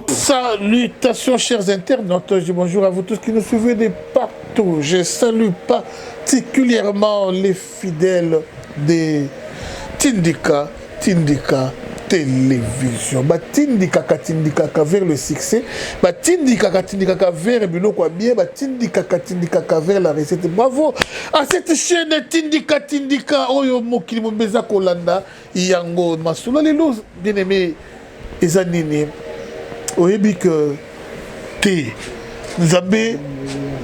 Salutations chers internautes, je dis bonjour à vous tous qui nous suivez de partout. Je salue particulièrement les fidèles de Tindika Télévision. Tindika vers le succès, Tindika vers Biloko bien, Tindika vers la recette. Bravo à cette chaîne Tindika Oyo Mokili Mbeza Kolanda Yango Masula Lelo bien aimé Ezanini. Oyebi que te Nzambe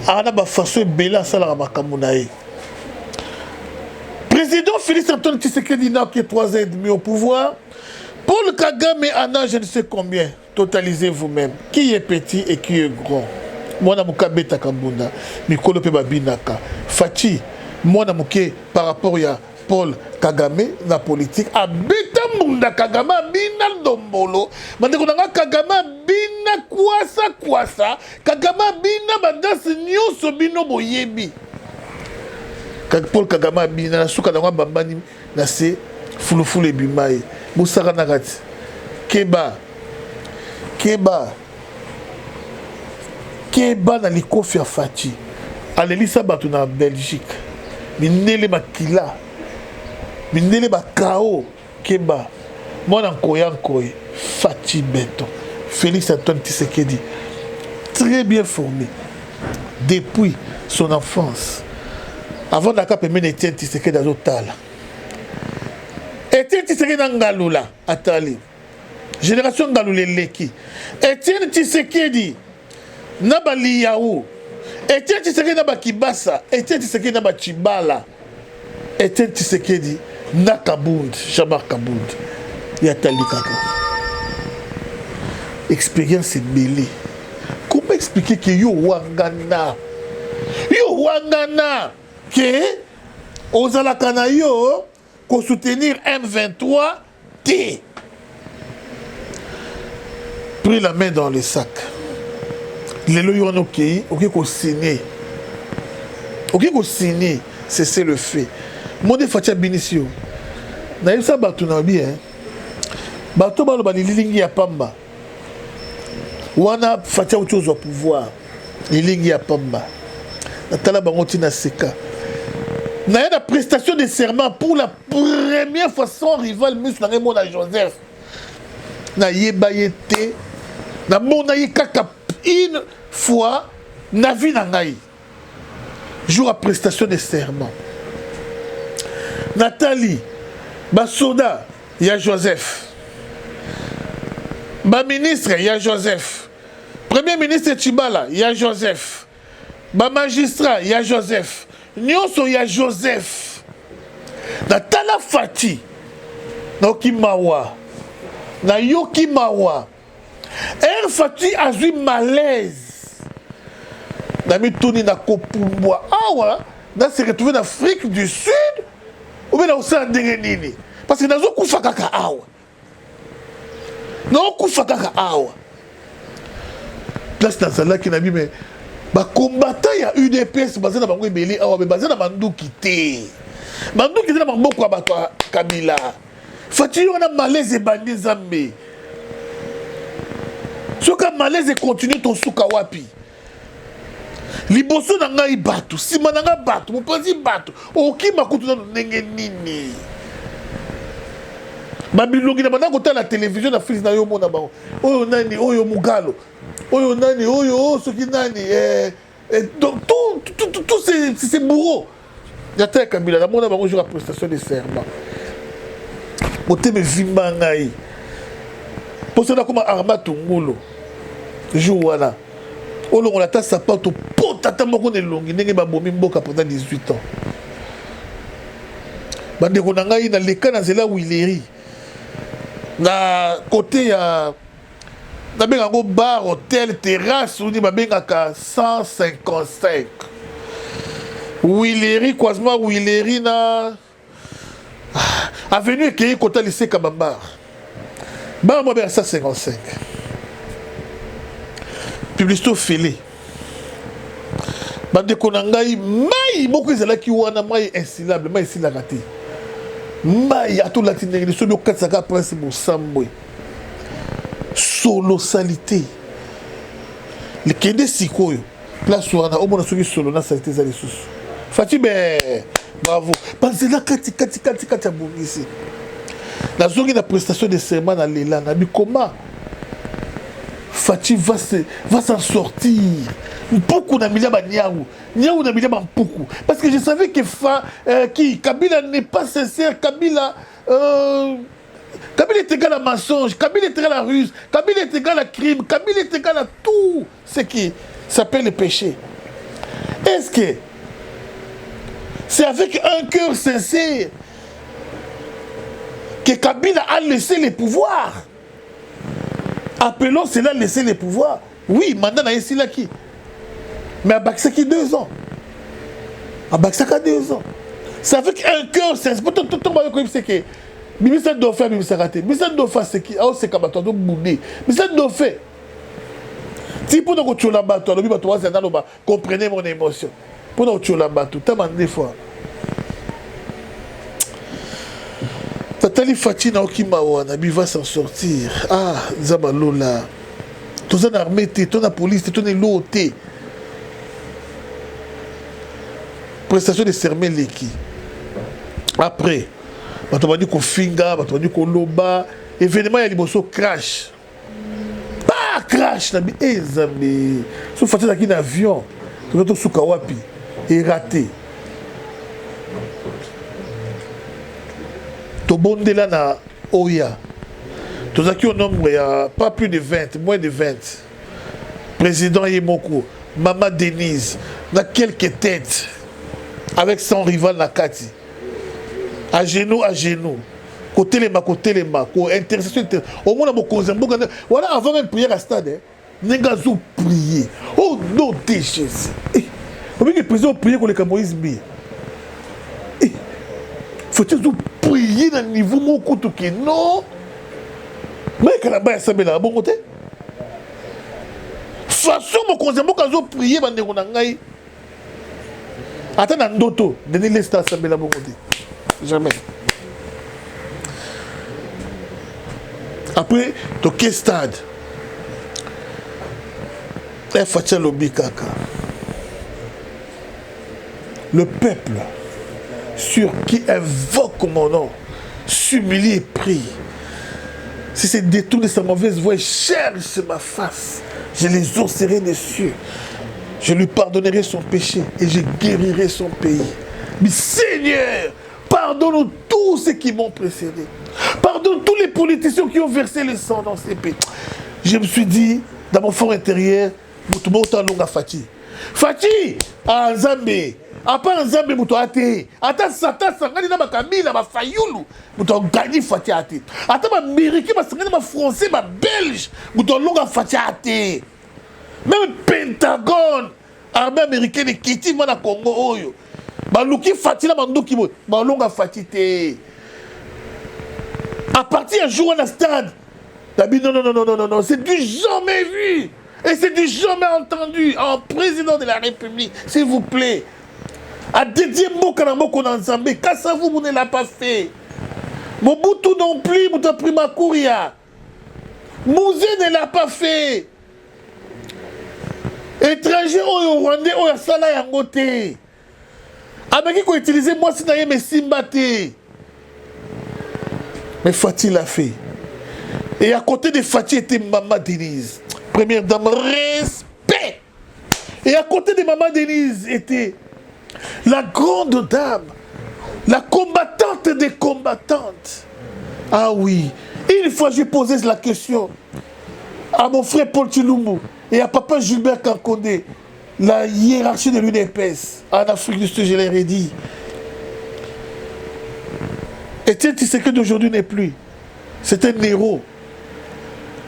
ana ba façon bela sala makambo na ye. Président Félix Antoine Tshisekedi qui est 3 ans et demi au pouvoir. Paul Kagame en a je ne sais combien. Totalisez vous-même. Qui est petit et qui est grand. Mwana mukabe takambunda. Mikolo pe babinaka. Fachi. Mwana muke par rapport à Paul Kagame la politique a beta munda Kagame bina dombolo mandeko nanga Kagame bina kwasa Kagame bina badasi nyonso bino boyebi Paul Kagame bina na suka na bambani na se fulufulu bimaye busaka na kati keba na likofi ya Fachi alelisa bato na Belgique minele makila Minele ba kao keba mwana nkoye Fachi Beton Félix Antoine Tshisekedi très bien formé depuis son enfance avant d'aka pemene Etienne Tshisekedi azotala Etienne Tshisekedi ngalula atali génération ngalula leki Etienne Tshisekedi na bali yaou Etienne Tshisekedi na bakibasa Etienne Tshisekedi na bachibala Etienne Tshisekedi Nakabound, Jamar Kabound, Yatali Kaka. Expérience est mêlée. Comment expliquer que yo wangana que Ozalakana yo pour soutenir M23 T. Pris la main dans le sac. Les loyaux ok qu'on signe. Ok qu'on signe, c'est le fait. Monde Fatia Binicio. Na yesa bato na bien. Bato balo ba lilingi ya pamba. Wana Fatia uchozo pouvoir. Lilingi ya pamba. Na tala bango tina seka. Na yena prestation de serment pour la première fois son rival Mus na Mona Joseph. Na yeba yete. Na mona kaka une fois na vie na ngai. Jour à prestation de serment. Nathalie, Basoda, il y a Joseph. Ba ministre, il y a Joseph. Premier ministre Chibala, il y a Joseph. Ba magistrat, il y a Joseph. Nyonso, il y a Joseph. Natala Fati, na Okimawa, na Yokimawa. El Fati a eu malaise. Na mitoni na Kopumbwa. Awa, na se retrouvé en Afrique du Sud. Ou bien au sein de Nini. Parce que nous avons fait kaka awa. Nous avons fait kaka awa. Là, c'est dans celle-là qui n'a dit, mais les combattants, il y a UDPS basé dans Bango Beli, mais basé dans Mandou Kité. Mandou Kité, dans Bango Kabila. Fatih, on a malaise et bandit Zambé. Si on a malaise et continue ton souka wapi. Liboso na ngai batu, sima na ngai batu, mopanzi batu, oki makutu na ndenge nini. Babilongi na bana kota la télévision na fils na yo mona bango. Oyo nani, oyo mugalo. Oyo nani, oyo soki nani, tout c'est bourreau. Yata Kabila, na mona bango jour à prestation de serment. Ote me vimba ngai. Poso na koma Arma Tungulu. Jour wana. On a sa porte au pot, tata moko ne longi, ndenge ba bomi mboka pendant 18 ans. Bande ko nanga na leka na zela Wileri. Na côté ya na benga go bar, hôtel, terrasse, on dit ba benga ka 155. Wileri croisement Wileri na avenue Keye côté lycée Kabambar. Bah, moi, ben, 155. Publicité fêlée. Bah, de Konangaï, maï, beaucoup de gens qui ont un maï insilable, maï insilable raté. Maï, à tout latinéré, le solo 4 prince Moussamboué. Solo salité. Le Kende Sikoyo. Place où on a au moins celui solo, na salité za les sous. Fatih, ben, bravo. Parce que là, quand tu as bougé ici. La zone de la prestation de serment dans l'élan, comment Fatih va s'en sortir. Beaucoup n'a mis là Niaou n'a mis là beaucoup. Parce que je savais que Kabila n'est pas sincère. Kabila est égal à mensonge. Kabila est égal à ruse. Kabila est égal à crime. Kabila est égal à tout ce qui s'appelle le péché. Est-ce que c'est avec un cœur sincère que Kabila a laissé les pouvoirs? Appelons cela laisser les pouvoirs. Oui, mandat n'a ici là qui. Mais à Baksaki 2 ans. À Baksaka 2 ans. C'est avec un cœur sincère. Tout le monde sait que Bimisa Dauphin, Bimisa raté. Bimisa Dauphin, c'est qui? Ah, c'est Kabato, donc Boudé. Bimisa Dauphin. Si pour nous tuer la bateau, comprenez mon émotion. Pour nous tuer la bateau, t'as demandé des fois. Tatali Fatih na Okimawana, il va s'en sortir. Ah, Zabalola. Tous en armée, tous en police, tous en l'OT. Prestation de sermer l'équipe. Après, on va dire qu'on finga, on va dire qu'on loba. Événement, il y a des crash. Pas crash, eh, Zambi. Sauf Fatih dans un avion, tout le monde sous Kawapi, et raté. Tobonde là na Oya. Tous ceux qui ont nombre, il y a pas plus de 20, moins de 20. Président Yemoko, Maman Denise, dans quelques têtes, avec son rival Nakati. À genoux, côté les mains, intercession. Au moins, voilà, avant même prière à stade, Nengazo prier. Oh non, t'es Jésus. Vous voyez que le président prier pour les Camerounais. Faut-il prier dans le niveau mon couteau qui non? Mais quand la bas ça là bon côté. Façon mon conseil mon quand prier bande ko nangai. Attends dans ndoto, donner les stars ça là bon côté. Jamais. Après to quel stade? Fatia lobi kaka. Le peuple sur qui invoque mon nom, s'humilie et prie. Si c'est détourné sa mauvaise voie, cherche ma face. Je les osserai des cieux. Je lui pardonnerai son péché et je guérirai son pays. Mais Seigneur, pardonne tous ceux qui m'ont précédé. Pardonne tous les politiciens qui ont versé le sang dans ces pays. Je me suis dit, dans mon fort intérieur, Fatih. Fatih, à Zambé. Après Nzambe muto ate ata Satan sangani na Kabila ba Fayulu muto gagner Fatih ate ata ba Américain ba sangani ba Français ba Belge muto longa Fatih ate même Pentagone armée américaine kiti na Congo oyo ba luki Fatih na manduki ba longa Fatih te à partir un jour à la stade non c'est du jamais vu et c'est du jamais entendu en président de la République s'il vous plaît. A dédié Mokanamoko dans Zambé, Kassavou ne l'a pas fait. Mobutu non plus, Mouta Prima Kouria. Mouzé ne l'a pas fait. Étranger au Rwandais, au Sala Yangote. Avec qui utiliser moi si d'ailleurs mes Simbate. Mais Fatih l'a fait. Et à côté de Fatih était Maman Denise. Première dame, respect. Et à côté de Maman Denise était la grande dame, la combattante des combattantes. Ah oui, une fois j'ai posé la question à mon frère Paul Chilumbu et à papa Gilbert Kankondé, la hiérarchie de l'UDPS en Afrique du Sud, je leur ai dit. Etienne Tshisekedi d'aujourd'hui n'est plus. C'est un héros,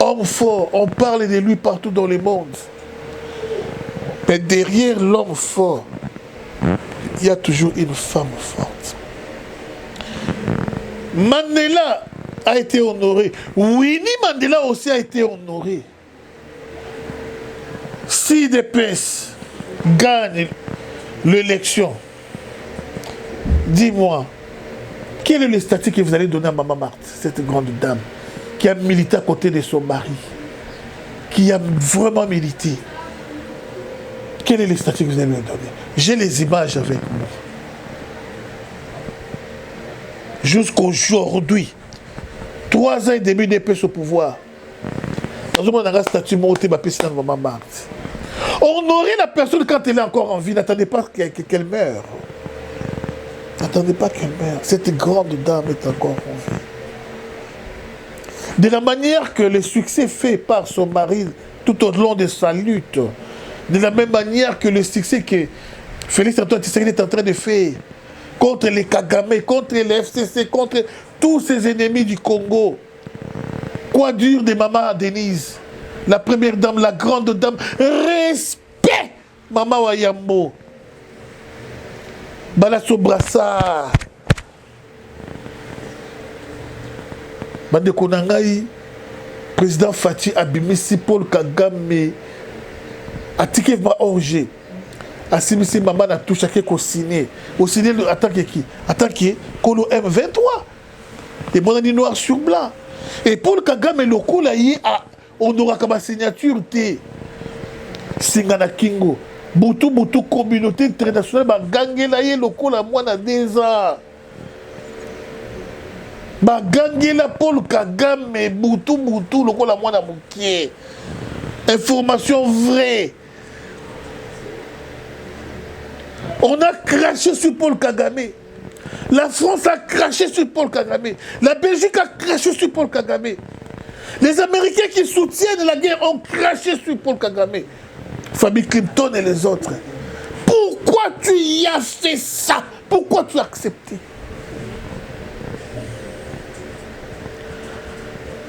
homme fort, on parle de lui partout dans le monde. Mais derrière l'homme fort, il y a toujours une femme forte. Mandela a été honoré. Winnie Mandela aussi a été honoré. Si DPS gagne l'élection, dis-moi, quel est le statut que vous allez donner à Maman Marthe, cette grande dame, qui a milité à côté de son mari, qui a vraiment milité? Quel est le statut que vous allez lui donner? J'ai les images avec moi. Jusqu'aujourd'hui, 3 ans et demi d'EPS au pouvoir. Dans un moment, on a un statut monté, ma Maman Marthe. Honorer la personne quand elle est encore en vie. N'attendez pas qu'elle meure. N'attendez pas qu'elle meure. Cette grande dame est encore en vie. De la manière que le succès fait par son mari tout au long de sa lutte, de la même manière que le succès que Félix Antoine Tshisekedi est en train de faire contre les Kagame, contre les FCC, contre tous ces ennemis du Congo. Quoi dur de Maman Denise, la première dame, la grande dame. Respect, Maman Wayambo. Balasso Brassard. Bande Konangai, président Fati Abimisi, Paul Kagame, Atike Orge, Asimisi Maman a tout chacun qu'au ciné. Au ciné, en tant que qui? En tant que Kolo M23. Et mon ami noir sur blanc. Et Paul Kagame, le coup là, on aura comme signature de Singana Kingo. Boutou communauté internationale, gagné là, le coup là, moi, dans 2 ans. Gagné là, Paul Kagame, Boutou, le coup là, moi, dans mon pied. Information vraie. On a craché sur Paul Kagame. La France a craché sur Paul Kagame. La Belgique a craché sur Paul Kagame. Les Américains qui soutiennent la guerre ont craché sur Paul Kagame. Famille Clinton et les autres. Pourquoi tu y as fait ça? Pourquoi tu as accepté?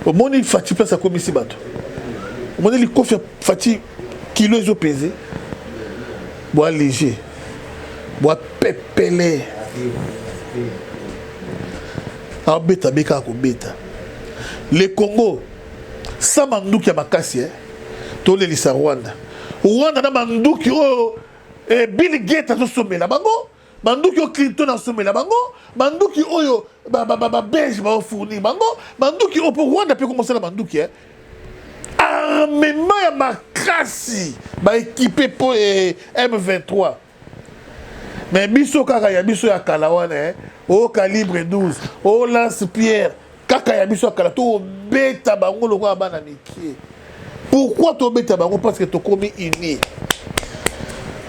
Au moment où il Fati place à comme ici bateau. Au moment où il confie Fati kilo ils ont pesé. Bois léger. Bois pépélé. Ah bêta beka ko bêta. Le Congo, ça mandouki ya makasi to le lisa Rwanda. Rwanda na mandouki o Bill Gates azo somela bango. Mandouki o Clinton a somela bango. Mandouki oyo belge ba fournir bango. Mandouki o pour Rwanda peut commencer la mandouki armement ya makasi ba équipé pour M23. Mais biso kaka ya biso ya kalawane au calibre 12, au lance-pierre, kaka ya biso ya kala to beta bango lo kwa bana miki. Pourquoi to beta bango? Parce que to komi uni.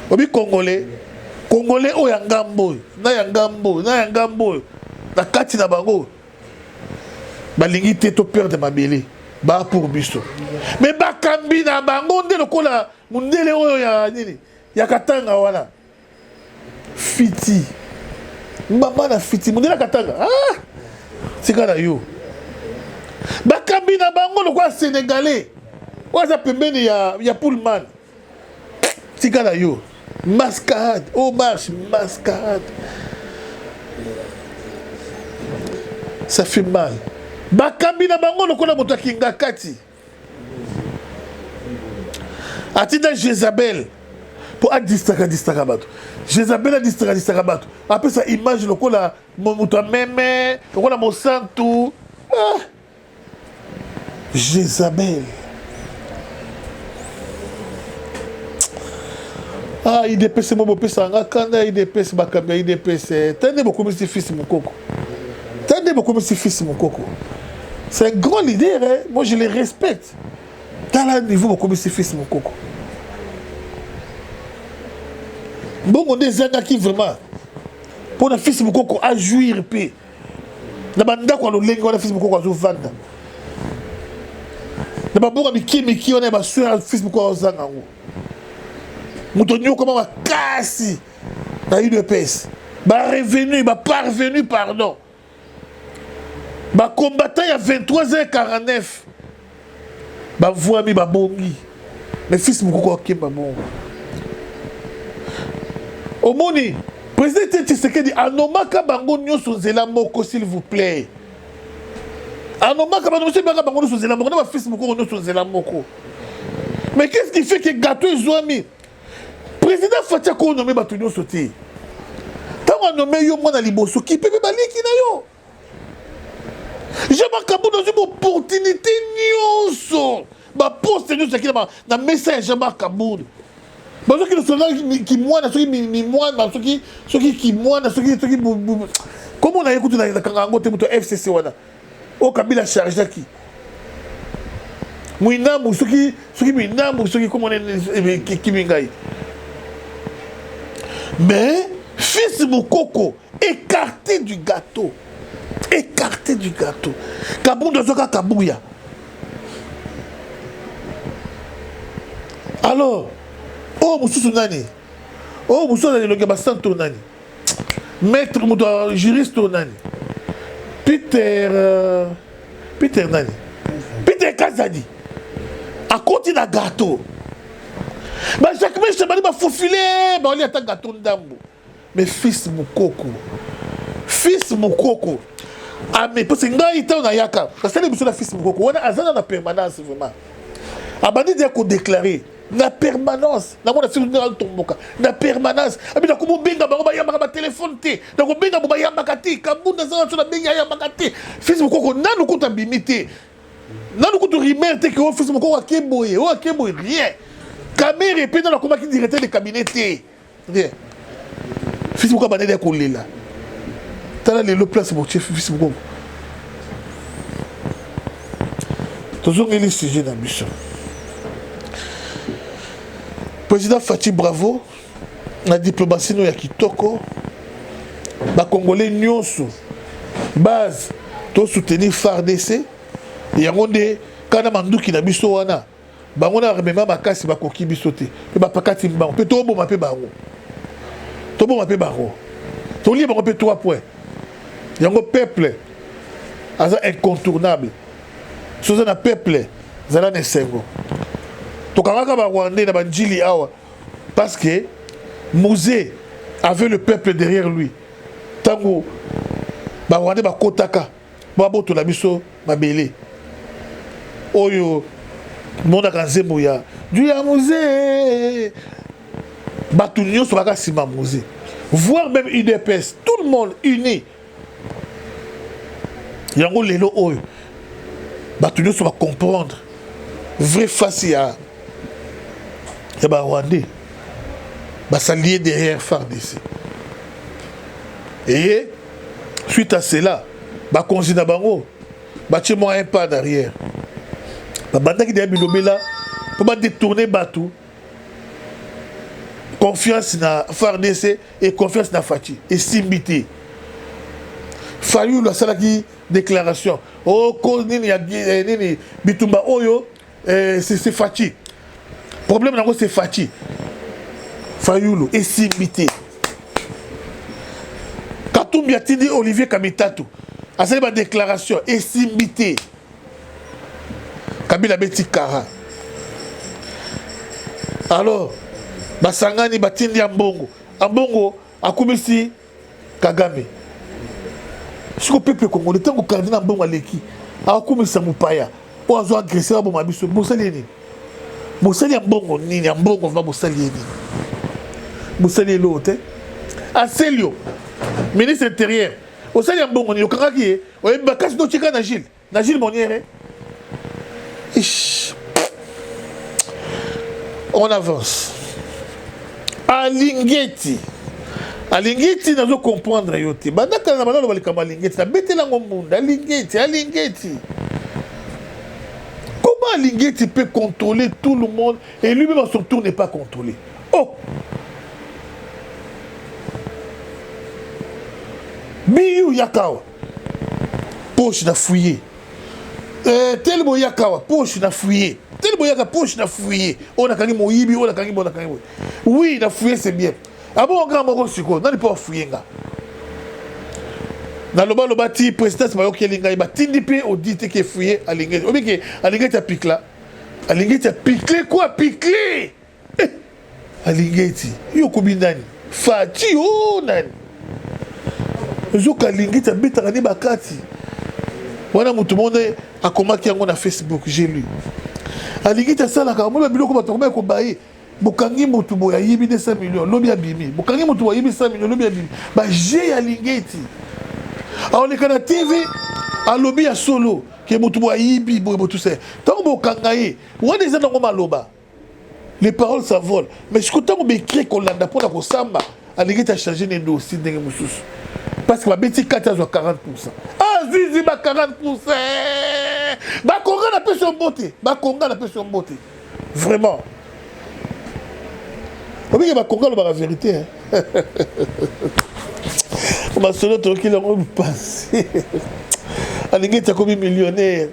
Obi congolais o ya ngambo, na ngambo, na kati na bango. Balingi te to perdre mabele. Ba pour biso. Mais bakambi na bango nde lokola mundele oyo ya nini? Ya katanga wana. Fiti. Maman na fiti. Mundela katanga. Ah! C'est quand yo. Bakambi na bango le quoi sénégalais. Waza pembeni ya Pullman. C'est quand yo. Mascarade. Oh marche mascarade. Ça fait mal. Bakambi na bango le quoi moto kinga kati. Atida Jézabel. Pour distraire bato. Jézabel a distraire bato. Après ça image le kola moto meme, le kola mon santu. Jézabel. Ah, il dépasse mon beau sanga quand il dépasse bakabia, il dépasse. Tenez beaucoup mes fils mon coco. Tenez beaucoup mes fils mon coco. C'est un grand leader, hein? Moi je les respecte. Dans le niveau beaucoup mes fils mon coco. Bon, on est zanga qui vraiment pour le fils mukoko à jouir p. Na banda kwa lolengo na fils mukoko azo vanda. Na babonga miki on est ba sur fils mukoko zanga ngo. Mutonyo comment va kasi na UDPS. Ba revenu, ba parvenu pardon. Ba combattant ya 23h49. Ba voix mi ba bongi. Mais fils mukoko akemba bongo. Au moni, président Tshisekedi anomaka bango nyoso zela moko s'il vous plaît. Anomaka monsieur Baka bango sur zela moko na fils moko no sur zela moko. Mais qu'est-ce qui fait que gâteau ezwami? Président Fatia ko nommé batu nyo sauté. Tant nommé yo mwana liboso qui peut baliki na yo. Jean-Marc Kabou dans une opportunité nyonso. Ba poste nyonso qui na message Jean-Marc Kabou. Ba ceux qui ne sont là qui moine ceux qui mi moine ceux qui moine ceux qui comment on a écouté na kangango te muto FCC wana. O Kabila chargé qui Mouinamu ceux qui minamu ceux qui comment on qui mingai. Mais fils Moukoko écarté du gâteau. Écarté du gâteau. Kabou de Zoka Kabouya. Alors, oh Moussou Nani. Oh Moussou Nani, le Gabastan Tonani. Maître Mouda, juriste Tonani. Peter Nani. Peter Kazadi. À côté d'un gâteau. Bah, chaque mec, je m'a faufilé. Bah, on y a un gâteau d'ambo. Mais fils Moukoko. Fils Moukoko. Ah, mais parce que nga ita on a yaka. Parce que les monsieur la fils Moukoko. On a azana na permanence vraiment. Abandi dia ko déclarer na permanence. Na mona fils na tomboka. Na permanence. Abi na ko benga bango ba yamba ba téléphone te. Na ko benga ba yamba kati. Kabu na zana na benga yamba kati. Fils Moukoko nanu ko tabimité. Nanu ko to rimerte que fils Moukoko akeboye. O akeboye rien. Caméra répète dans la combat qui directeur de cabinet te. Rien. Fils Moukoko banade ko lela. T'as le place pour chef fils Moukoko. Toujours les sujets d'ambition. Président Fatih Bravo, la diplomatie nous y a kitoko. Les Congolais nyonso base to soutenir FARDC. Il y a des quand mandu qui na biso wana. Bango na remema makasi ba koki biso te. Pe ba pakati mbango. Pe to bo mape bango. To bo mape bango. To li bango pe 3 points. Il y a un peuple incontournable. Si un peuple, il y a un sengo. Donc, parce que Mouzé avait le peuple derrière lui. Tango, Rwandais, Kotaka, Baboto, la biso, Mabélé. Oyo, Mona Kanzemouya, Dieu a Mouzé. Batounio, Soraga Sima Mouzé. Voire même UDPS, tout le monde uni. Yango lelo oyo batu nyonso va comprendre vrai face ya ba Rwandais ba s'allier derrière FARDC et suite à cela ba konzina bango ba tchemo un pas derrière ba banda ki de bilobela pour ba détourner batu confiance na FARDC et confiance na Fati et simbité Fayulu la salaki déclaration. Oh, nini ya nini bitumba oyo c'est Fati. Problème nango c'est Fati. Fayulu et simbité. Katumbi a dit Olivier Kamitatu. A salé ma déclaration et simbité. Kabila beti kara. Alors, basangani batindi ambongo. Ambongo akumisi Kagame. Si le peuple congolais, tant que le cardinal Mbongo Aleki, a comme ça Moupaya, ou a agressé à Bomabiso, Boussalini. Boussali Mbongo Nini, Mbongo va Boussalini. Boussali l'autre. A Célio, ministre intérieur, au Sali Mbongo Nini, au Karaki, au Mbakasi no Chika Najil, Najil Moniere. On avance. À Lingeti. Alingeti nazo comprendre yote. Bandaka na banalo balikama Alingeti. Na betela ngomunda Alingeti. Comment Alingeti peut contrôler tout le monde et lui-même à son tour n'est pas contrôlé? Oh! Biyu Yakawa. Poche na fouillé. Telmo Yakawa. Poche na fouillé. Telmo Yakawa. Poche na fouillé. On a kangi moyibi. On a kangi. Oui, na fouillé c'est bien. Ah bon, grand moro siko, non pas fouiller nga. Na loba ti président ba yoki linga ba tindipe au dit que fouiller à linga. Obi que à linga ta pique là. À linga ta pique quoi pique. À linga ti. Yo kubindani. Fati o nani. Zo ka linga ta beta ni bakati. Wana mutu monde akomaki yango na Facebook, j'ai lu. Alingi ta sala ka mo biloko batokoma ko baye. Bokangi mutu boya yibi 200 millions, lobi abimi. Bokangi mutu boya yibi 100 millions, lobi abimi. Ba j'ai alingeti. Alors les kana TV a lobby à solo que mutu boya yibi boya tout ça. Tant bokangaye, wana eza nango maloba. Les paroles s'envolent. Mais je compte m'écrire qu'on l'a pour la Kosamba. Alingi ta changer les dossiers de mususu. Parce que ma bêtise 14 à 40%. Ah, zizi, ma 40%. Ma Conga n'a pas son beauté. Ma Conga n'a pas son beauté. Vraiment. Vous voyez, ma Conga n'a la vérité. Ma solo, tu as passé. Alingi, tu as commis millionnaire.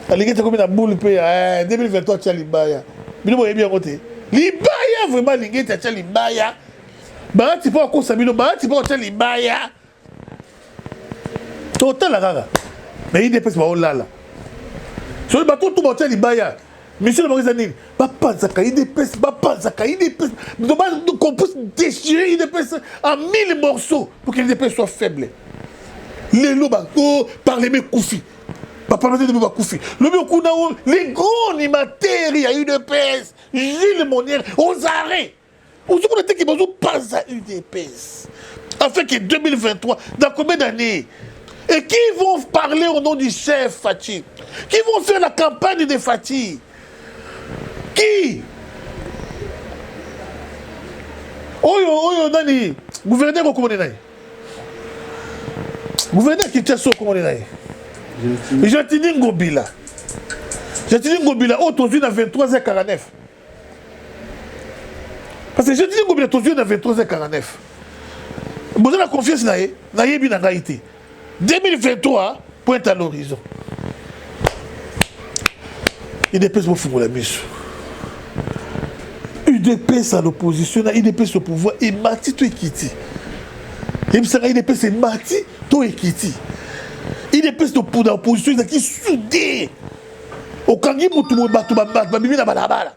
Alingi, tu as commis la boule. 2023, tu as l'ibaya. Mais vous voyez bien côté. L'ibaya, vraiment, Alingi, tu as l'ibaya. Bah, tu peux encore s'amuser. Bah, tu peux encore l'ibaya. Total la gaga. Mais il dépasse pas là. Sur le bateau tout le monde libaya. Monsieur le Marizanine, papa Zaka, il dépasse, papa Zaka, il dépasse. Dommage qu'on puisse déchirer, il dépasse en 1000 morceaux pour que les dépasse soient faibles. Les lobas, par les mecs Koufi. Papa m'a dit de me Koufi. Le mec Kounao, les grands animateurs, il y a eu de pèse. Gilles Monière, aux arrêts. Aux autres qui m'ont pas à UDPS. Afin que 2023, dans combien d'années? Et qui vont parler au nom du chef Fati? Qui vont faire la campagne de Fati? Qui? Oyo, Nani, gouverneur au Commandé. Gouverneur qui tient sur au Commandé. Jatini Ngobila. Jatini Ngobila, aujourd'hui, à 23h49. Parce que Jatini Ngobila, aujourd'hui, à 23h49. Vous avez la confiance, Naïe Binagaïti. 2023, pointe à l'horizon. UDPS pour faire la mission. UDPS à l'opposition, UDPS au pouvoir, et Mati to Ekiti. Et puis ça, UDPS c'est Mati to Ekiti. UDPS pour l'opposition, ils ont qui soudé. Au Kangi Moutou, Babibi na Balabala.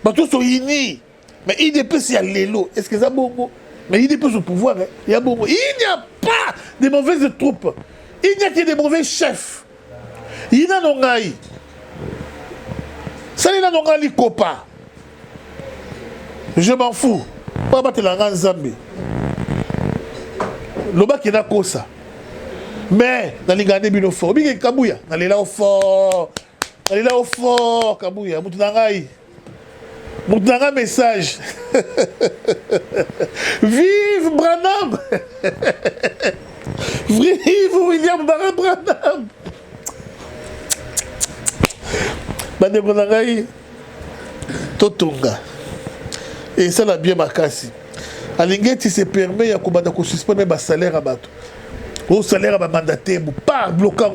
Batou sont unis. Mais UDPS, il y a l'élo. Est-ce que ça bon? Mais il dépose au pouvoir, hein. Il n'y a pas de mauvaises troupes. Il n'y a que des mauvais chefs. Il y a n'ongaï. Ça il y a n'ongaï copa. Je m'en fous. Pas battre la grande Zambie. Le bac il y a ça. Mais dans les gardés bino fort. Bien Kabouya. Dans les là au fort. Dans les là au fort. Kabouya. Moutou n'ongaï. Mon dernier message. Vive Branham. Vive William Branham. Bande Branham. Totonga. Et ça l'a bien marqué. Alingeti se permet de suspendre le salaire à bateau. Au salaire à mandataire, pas bloquant.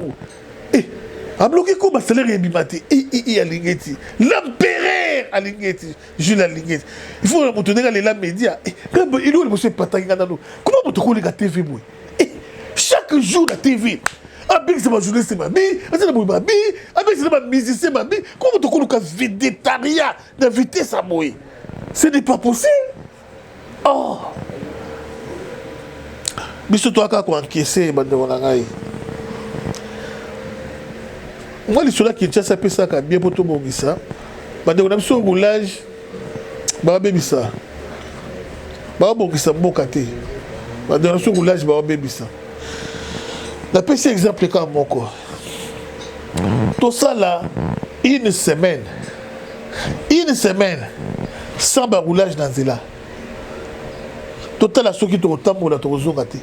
A bloqué quoi salaire et bimati et Alingeti l'empereur Alingeti Jules Alingeti il faut remonter les médias quand il est monsieur Patanga comment vous trouvez la TV boy chaque jour la TV avec c'est ma journée c'est ma vie c'est ma babi avec c'est ma musique c'est ma vie comment vous trouvez le végétarien d'inviter ça boy ce n'est pas possible. Oh mais surtout quand on encaissé bande wanangai. Moi, les soldats qui tient ça, ça bien pour tout le monde. On a besoin de roulage. On a besoin de roulage. La PC exemple comme mon corps. Tout ça là, une semaine sans roulage dans Zela. Total à ceux qui te retamboulent à ton raté.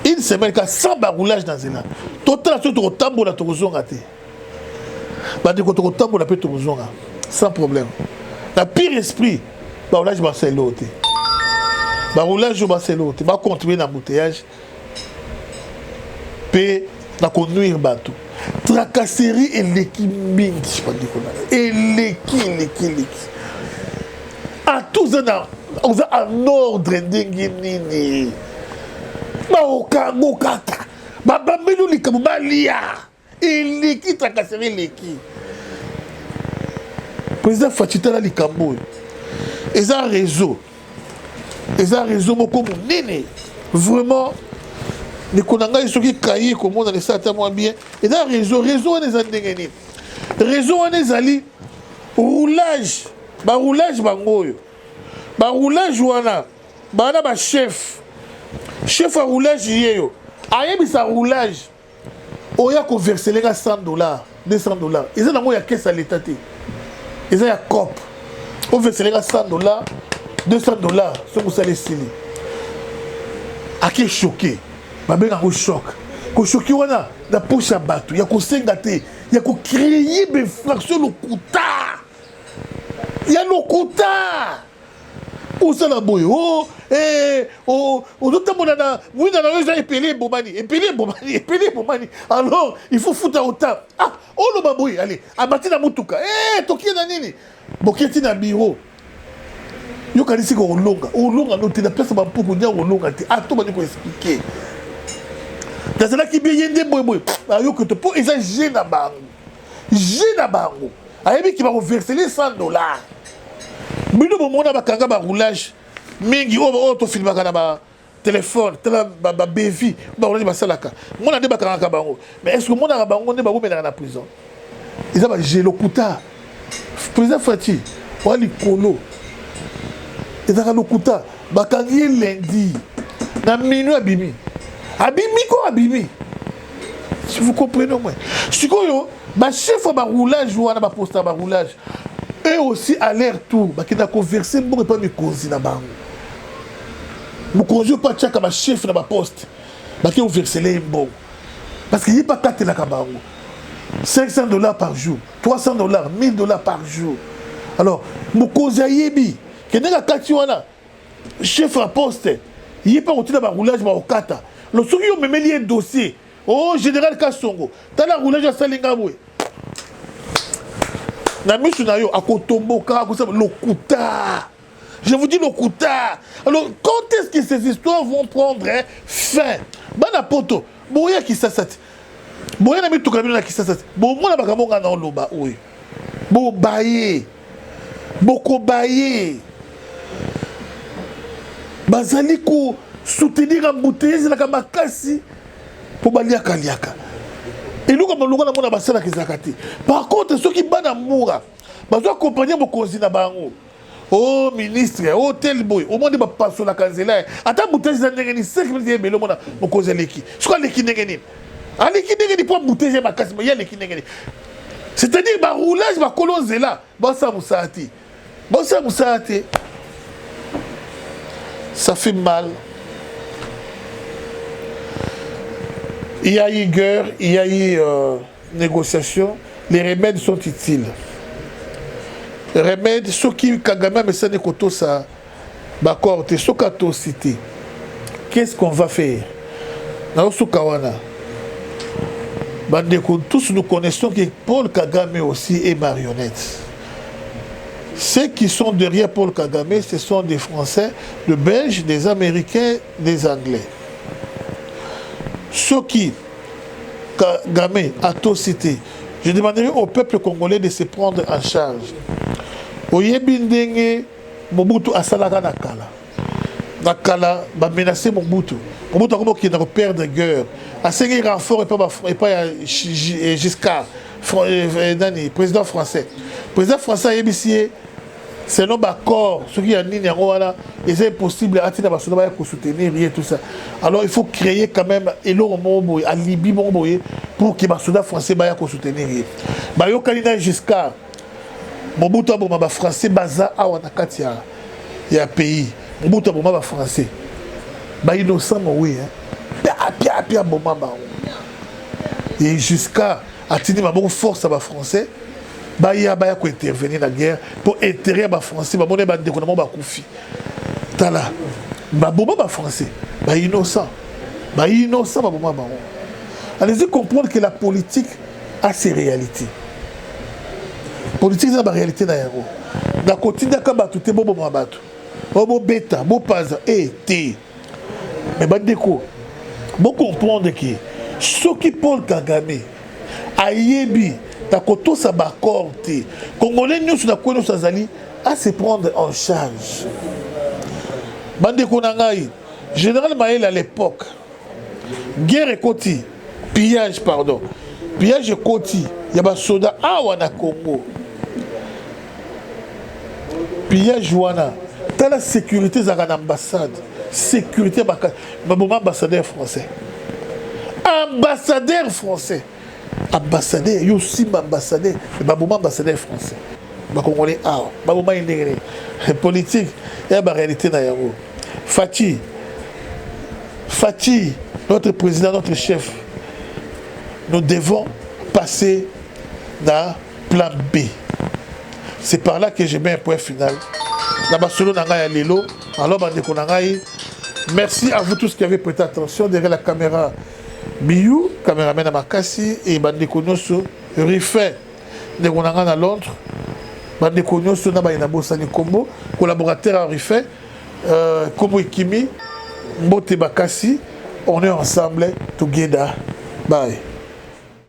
Une semaine sans roulage dans Zela. Total à ceux qui te retamboulent à ton raté. Sans problème. La pire esprit, roulage Marcelo. Roulage Marcelo. Va continuer l'embouteillage. Puis, la conduire bateau. Tracasserie et l'équipe. Et l'équipe. À tous en ordre de et l'équipe tracasserie l'équipe. Président Fatita Likambo. Et un réseau. Vraiment. Les konanga ils sont qui caillé comme on a les sata moins bien. Et dans réseau on est andengeni. Réseau on est ali roulage, roulage bangoyo. Roulage wana, ba chef à roulage yeyo. Ayebi sa roulage. Oya ko verser les $100, $200. Ils ont la caisse à l'état. Ils ont la COP. On verser les $100, $200. Ce que vous allez signer. À qui est choqué? Ma belle a un choc. Ko choqué wana na poche à bateau. Ya ko sengate. Ya ko créer des fractions le kuta. Ya le kuta. Où ça la boy? D'autres monana, oui, dans la rue, épelé Bomani. Alors, il faut foutre au temps. Ah, oh le baboui, allez, abattre la moutouka. Toki na nini? Boketi na bureau. Yo kanisi ko olonga no te na place ba pour dire olonga te. Ah, to ba ko expliquer. Dans cela qui bien yende boy. Ah yo que te pour exagérer na bango. Ayebi qui va verser les $100. Bino bomona bakanga ba roulage mingi to filmaka na ba téléphone tela ba bevi ba roulage ba salaka mona de bakanga bango mais est-ce que mona bango ne ba bomena na prison ils ba gelo kuta président Fati wali kolo ezaka lokuta bakangi lundi na minuit abimi si vous comprenez moi sikoyo ba chef ba roulage wana ba poster ba roulage. Et aussi à l'air tout, qui n'a conversé, bon, pas me causer na bango. Mon congé pas tchaka ma chef na ma poste, qui ont versé les bon. Parce qu'il n'y a pas quatre la kabango. $500 par jour, $300, $1000 par jour. Alors, mon congé yebi, qui n'a pas quatre wana, chef la poste, il n'y a pas roulé dans ma roulage ma okata. Le souri on me met un dossier. Oh, général Kassongo, t'as la roulage à Salingaboué. Na misu na yo akotomboka lokuta. Je vous dis lokuta. Alors quand est-ce que ces histoires vont prendre fin? Bana poto boya ki sasati. Boya na mitu kabino na kisasati. Bo mona bakamonga na loba oyo. Bo baye. Boko baye. Bazali ko soutenir embouteillage na kamakasi po baliaka liaka. Et nous, comme nous avons basé la Kizakati. Par contre, ceux qui battent Moura, ils doivent accompagner mon cousin à Bango. Oh, ministre, oh, tel boy, au moins de ma passe sur la cancelaire. Attends, bouteille de Nengeni, 5 minutes, mais le monde, mon cousin Leki. Je crois Leki Nengeni. Ah, Leki Nengeni, pour bouteille, ma casse, mais il y a Leki Nengeni. C'est-à-dire, ma roulage, ma colonne, c'est là. Bon, ça, Moussati. Ça fait mal. Il y a eu guerre, il y a eu négociation. Les remèdes sont utiles. Les remèdes, ceux qui Kagame mais ça n'est qu'auto ça, d'accord, t'es ceux qui cité. Qu'est-ce qu'on va faire? Dans ce Kawana, tous nous connaissons que Paul Kagame aussi est marionnette. Ceux qui sont derrière Paul Kagame, ce sont des Français, des Belges, des Américains, des Anglais. Ceux qui, Kagame a tout cité, je demanderai au peuple congolais de se prendre en charge. Oyebindenge Mobutu asalaka nakala. Nakala va menacer Mobutu. Mobutu a comme qui n'a perdre guerre. A segui renfort et pas Giscard, président français. Président français a ébissié. C'est un accord, ce qui est en et c'est impossible à soutenir et tout ça. Alors il faut créer quand même un Libye pour que les soldats français puissent soutenir. Il y a Giscard, Mobutu a français, Baza il y a un pays, Mobutu a français. Innocent, oui. Et Giscard a tenu ma force à français. Baya ko intervenir dans la guerre pour intérêt à français ba moné ba déconomment ba koufi tala ba boba ba français ba innocent ba boba ba. Allez-y comprendre que la politique a ses réalités. Politique c'est la réalité na yaro na continue ka ba tout bobo ma bato bobo beta bo paza et mais ba déco bon comprendre que ce qui Paul Kagame ayebi Takoto sa bakorte. Congolais nous na kweno sazali à se prendre en charge. Bande konangai, général Maël à l'époque, guerre et côté, pillage, pardon. Pillage et côté, il y a des soldats à Congo. Pillage wana. Dans la sécurité, dans l'ambassade. Sécurité, ambassadeur français. Ambassadeur français. Ambassadeur, il y a aussi ambassadeur. Ambassadeur français. Congolais, politique, il y a une réalité. Fati, notre président, notre chef, nous devons passer dans le plan B. C'est par là que je mets un point final. Merci à vous tous qui avez prêté attention derrière la caméra. Biou, caméraman à Makassi et Bandeko Nyoso, Rifin, de Gonanga à Londres, Bandeko Nyoso, Nabayinabo Sani Kombo, collaborateur à Rifin, Komo Ikimi, Mbote Bakassi, on est ensemble, together. Bye.